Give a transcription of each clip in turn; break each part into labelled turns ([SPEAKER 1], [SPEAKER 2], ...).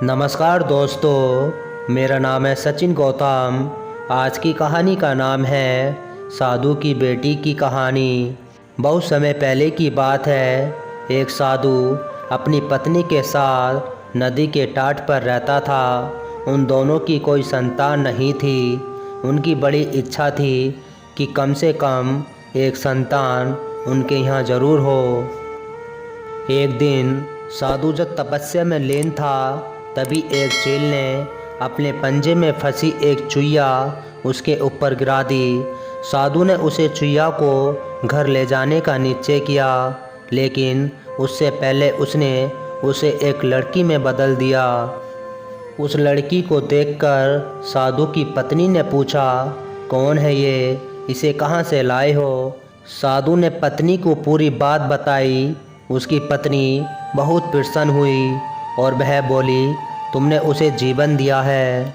[SPEAKER 1] नमस्कार दोस्तों, मेरा नाम है सचिन गौतम। आज की कहानी का नाम है साधु की बेटी की कहानी। बहुत समय पहले की बात है। एक साधु अपनी पत्नी के साथ नदी के तट पर रहता था। उन दोनों की कोई संतान नहीं थी। उनकी बड़ी इच्छा थी कि कम से कम एक संतान उनके यहाँ ज़रूर हो। एक दिन साधु जब तपस्या में लीन था, तभी एक चील ने अपने पंजे में फंसी एक चुईया उसके ऊपर गिरा दी। साधु ने उसे चुईया को घर ले जाने का निश्चय किया, लेकिन उससे पहले उसने उसे एक लड़की में बदल दिया। उस लड़की को देखकर साधु की पत्नी ने पूछा, कौन है ये, इसे कहाँ से लाए हो? साधु ने पत्नी को पूरी बात बताई। उसकी पत्नी बहुत प्रसन्न हुई और वह बोली, तुमने उसे जीवन दिया है,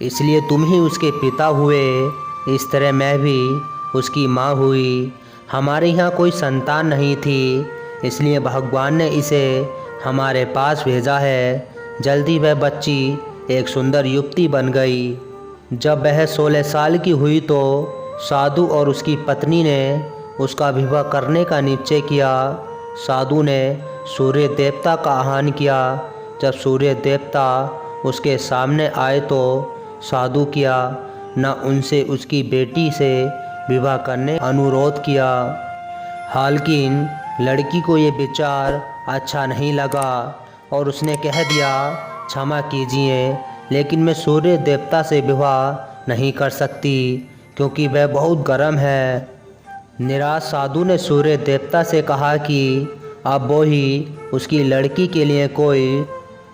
[SPEAKER 1] इसलिए तुम ही उसके पिता हुए। इस तरह मैं भी उसकी माँ हुई। हमारे यहाँ कोई संतान नहीं थी, इसलिए भगवान ने इसे हमारे पास भेजा है। जल्दी वह बच्ची एक सुंदर युवती बन गई। जब वह 16 साल की हुई तो साधु और उसकी पत्नी ने उसका विवाह करने का निश्चय किया। साधु ने सूर्य देवता का आह्वान किया। जब सूर्य देवता उसके सामने आए तो साधु किया न उनसे उसकी बेटी से विवाह करने अनुरोध किया। हालांकि लड़की को ये विचार अच्छा नहीं लगा और उसने कह दिया, क्षमा कीजिए, लेकिन मैं सूर्य देवता से विवाह नहीं कर सकती क्योंकि वह बहुत गर्म है। निराश साधु ने सूर्य देवता से कहा कि अब वो ही उसकी लड़की के लिए कोई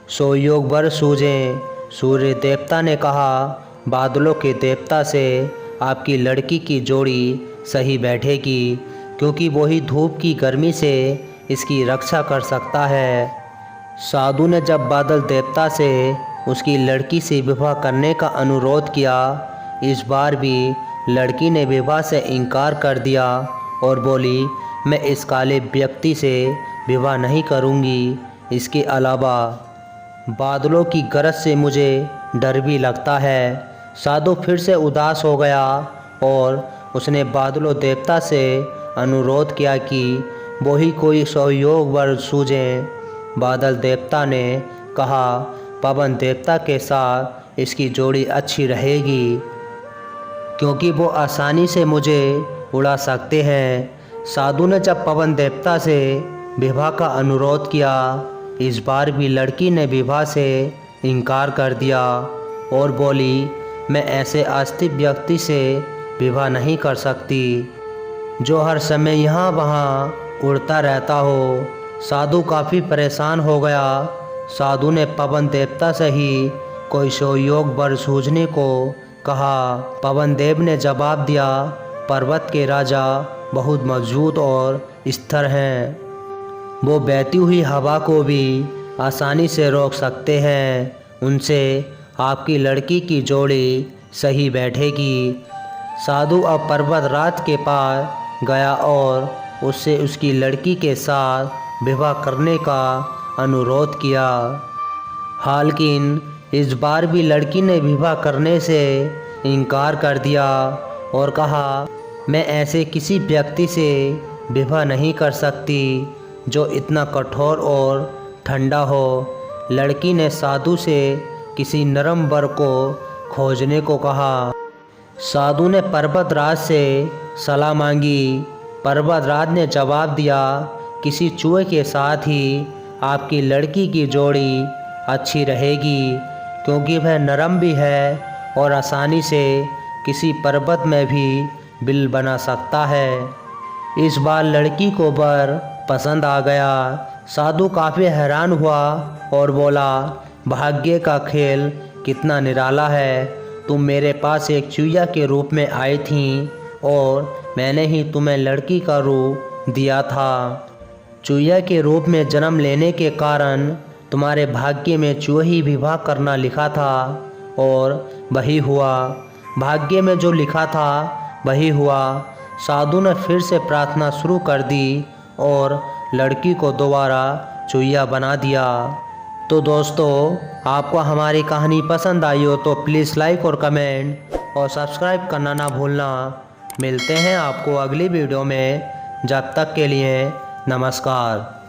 [SPEAKER 1] सुयोग वर सूझें। सूर्य देवता ने कहा, बादलों के देवता से आपकी लड़की की जोड़ी सही बैठेगी क्योंकि वही धूप की गर्मी से इसकी रक्षा कर सकता है। साधु ने जब बादल देवता से उसकी लड़की से विवाह करने का अनुरोध किया, इस बार भी लड़की ने विवाह से इनकार कर दिया और बोली, मैं इस काले व्यक्ति से विवाह नहीं करूंगी। इसके अलावा बादलों की गरज से मुझे डर भी लगता है। साधु फिर से उदास हो गया और उसने बादलों देवता से अनुरोध किया कि वो ही कोई सुयोग वर सूझें। बादल देवता ने कहा, पवन देवता के साथ इसकी जोड़ी अच्छी रहेगी क्योंकि वो आसानी से मुझे उड़ा सकते हैं। साधु ने जब पवन देवता से विवाह का अनुरोध किया, इस बार भी लड़की ने विवाह से इनकार कर दिया और बोली, मैं ऐसे आस्तिक व्यक्ति से विवाह नहीं कर सकती जो हर समय यहाँ वहाँ उड़ता रहता हो। साधु काफ़ी परेशान हो गया। साधु ने पवन देवता से ही कोई सुयोग वर सूझने को कहा। पवन देव ने जवाब दिया, पर्वत के राजा बहुत मजबूत और स्थिर हैं। वो बहती हुई हवा को भी आसानी से रोक सकते हैं। उनसे आपकी लड़की की जोड़ी सही बैठेगी। साधु अब पर्वतराज के पास गया और उससे उसकी लड़की के साथ विवाह करने का अनुरोध किया। हालांकि इस बार भी लड़की ने विवाह करने से इनकार कर दिया और कहा, मैं ऐसे किसी व्यक्ति से विवाह नहीं कर सकती जो इतना कठोर और ठंडा हो। लड़की ने साधु से किसी नरम वर को खोजने को कहा। साधु ने पर्वतराज से सलाह मांगी। पर्वतराज ने जवाब दिया, किसी चूहे के साथ ही आपकी लड़की की जोड़ी अच्छी रहेगी क्योंकि वह नरम भी है और आसानी से किसी पर्वत में भी बिल बना सकता है। इस बार लड़की को वर पसंद आ गया। साधु काफ़ी हैरान हुआ और बोला, भाग्य का खेल कितना निराला है। तुम मेरे पास एक चूहिया के रूप में आई थी और मैंने ही तुम्हें लड़की का रूप दिया था। चूहिया के रूप में जन्म लेने के कारण तुम्हारे भाग्य में चूही विवाह करना लिखा था और वही हुआ। भाग्य में जो लिखा था वही हुआ। साधु ने फिर से प्रार्थना शुरू कर दी और लड़की को दोबारा चूहिया बना दिया। तो दोस्तों, आपको हमारी कहानी पसंद आई हो तो प्लीज़ लाइक और कमेंट और सब्सक्राइब करना ना भूलना। मिलते हैं आपको अगली वीडियो में। जब तक के लिए नमस्कार।